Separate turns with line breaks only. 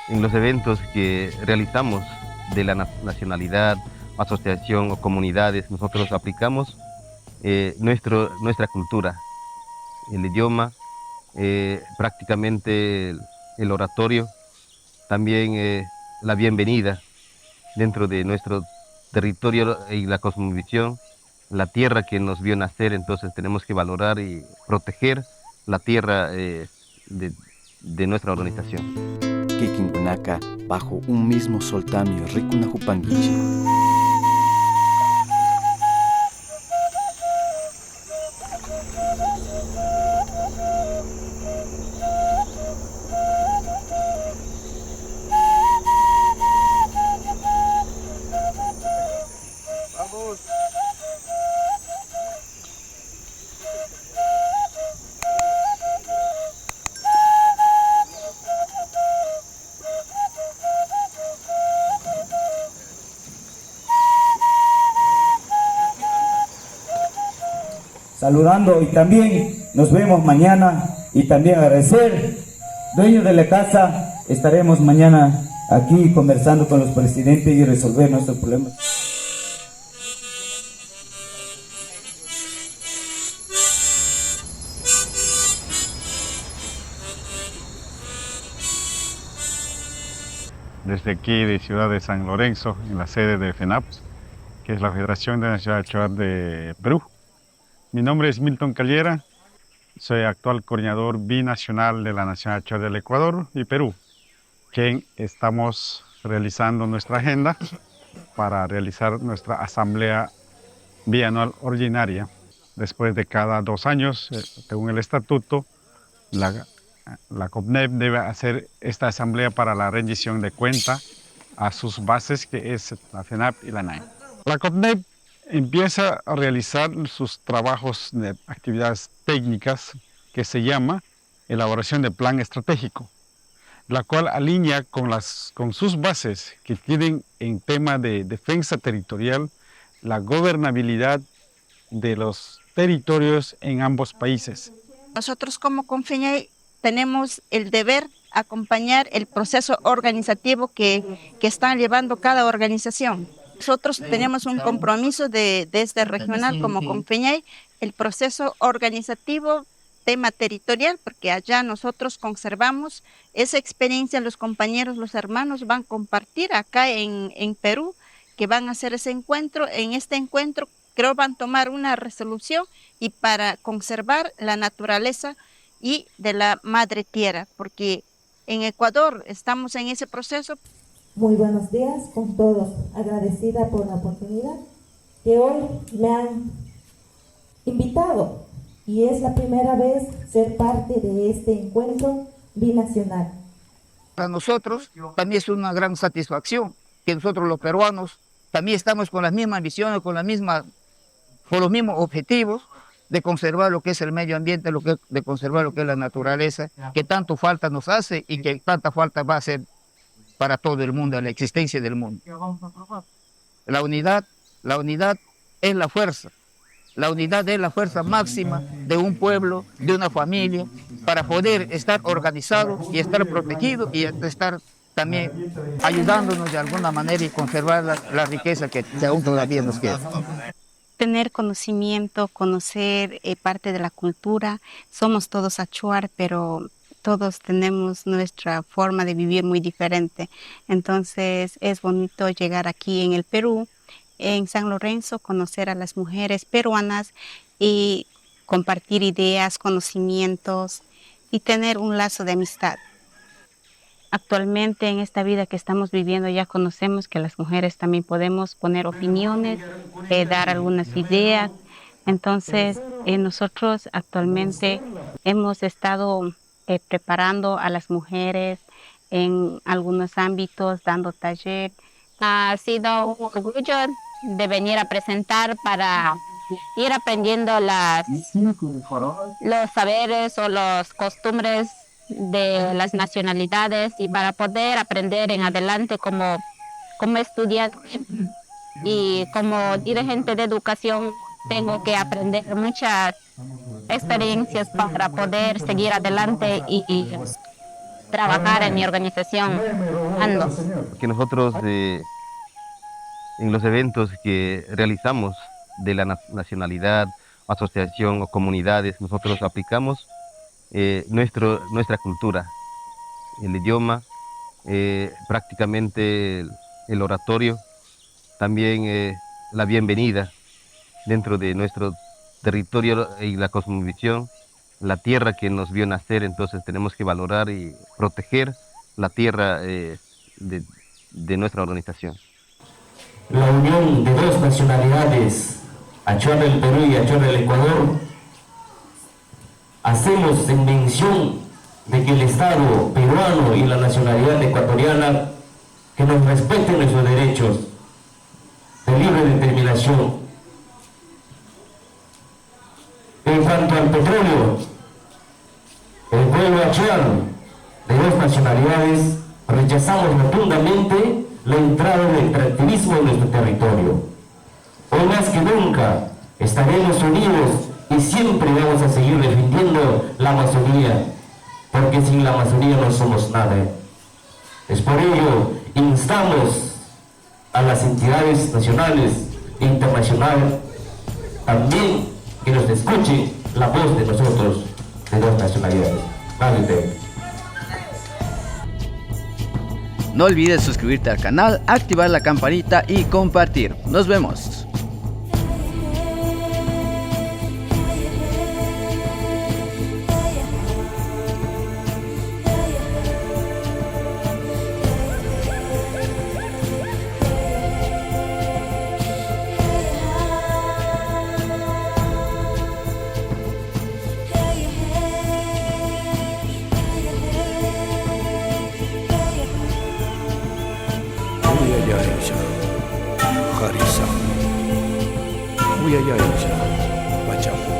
en los eventos que realizamos de la nacionalidad, asociación o comunidades, nosotros aplicamos nuestra cultura, el idioma, prácticamente el oratorio, también la bienvenida dentro de nuestro territorio y la cosmovisión, la tierra que nos vio nacer, entonces tenemos que valorar y proteger la tierra de nuestra organización.
Kikinkunaka bajo un mismo soltamio rikunahupankichi.
Saludando y también nos vemos mañana y también agradecer, dueño de la casa, estaremos mañana aquí conversando con los presidentes y resolver nuestros problemas.
Desde aquí de Ciudad de San Lorenzo, en la sede de FENAPS, que es la Federación de Nacional Achuar de Perú. Mi nombre es Milton Callera, soy actual coordinador binacional de la Nacional Achuar del Ecuador y Perú, quien estamos realizando nuestra agenda para realizar nuestra asamblea bianual ordinaria. Después de cada 2 años, según el estatuto, la COPNEP debe hacer esta asamblea para la rendición de cuenta a sus bases, que es la FENAP y la NAE. La COPNEP empieza a realizar sus trabajos de actividades técnicas que se llama elaboración de plan estratégico, la cual alinea con sus bases que tienen en tema de defensa territorial, la gobernabilidad de los territorios en ambos países.
Nosotros como Confeñay tenemos el deber acompañar el proceso organizativo que están llevando cada organización. Nosotros tenemos un compromiso desde regional como Confeñay, el proceso organizativo, tema territorial, porque allá nosotros conservamos esa experiencia, los compañeros, los hermanos van a compartir acá en Perú, que van a hacer ese encuentro. En este encuentro creo van a tomar una resolución y para conservar la naturaleza y de la madre tierra, porque en Ecuador estamos en ese proceso.
Muy buenos días con todos, agradecida por la oportunidad que hoy me han invitado y es la primera vez ser parte de este encuentro binacional.
Para nosotros también es una gran satisfacción que nosotros los peruanos también estamos con las mismas visiones, con los mismos objetivos de conservar lo que es el medio ambiente, de conservar lo que es la naturaleza, que tanto falta nos hace y que tanta falta va a hacer para todo el mundo, la existencia del mundo. La unidad es la fuerza. La unidad es la fuerza máxima de un pueblo, de una familia, para poder estar organizado y estar protegido y estar también ayudándonos de alguna manera y conservar la riqueza que aún todavía nos queda.
Tener conocimiento, conocer parte de la cultura. Somos todos achuar, pero todos tenemos nuestra forma de vivir muy diferente. Entonces es bonito llegar aquí en el Perú, en San Lorenzo, conocer a las mujeres peruanas y compartir ideas, conocimientos y tener un lazo de amistad. Actualmente en esta vida que estamos viviendo ya conocemos que las mujeres también podemos poner opiniones, dar algunas ideas. Entonces nosotros actualmente hemos estado preparando a las mujeres en algunos ámbitos, dando taller.
Ha sido un orgullo de venir a presentar para ir aprendiendo los saberes o las costumbres de las nacionalidades y para poder aprender en adelante como estudiante y como dirigente de educación tengo que aprender muchas experiencias para poder seguir adelante y trabajar en mi organización ando.
Que nosotros en los eventos que realizamos de la nacionalidad, asociación o comunidades, nosotros aplicamos nuestra cultura, el idioma, prácticamente el oratorio, también la bienvenida dentro de nuestro territorio y la cosmovisión, la tierra que nos vio nacer, entonces tenemos que valorar y proteger la tierra de nuestra organización.
La unión de dos nacionalidades, Achuar del Perú y Achuar del Ecuador, hacemos en mención de que el Estado peruano y la nacionalidad ecuatoriana que nos respeten nuestros derechos de libre determinación. En cuanto al petróleo, el pueblo achuar de dos nacionalidades rechazamos rotundamente la entrada del extractivismo en nuestro territorio. Hoy más que nunca estaremos unidos y siempre vamos a seguir defendiendo la Amazonía, porque sin la Amazonía no somos nada. Es por ello instamos a las entidades nacionales e internacionales también que nos escuchen la voz de nosotros de dos nacionalidades. Gracias.
No olvides suscribirte al canal, activar la campanita y compartir. Nos vemos.
Harisa, Uyayayja, Bachapu.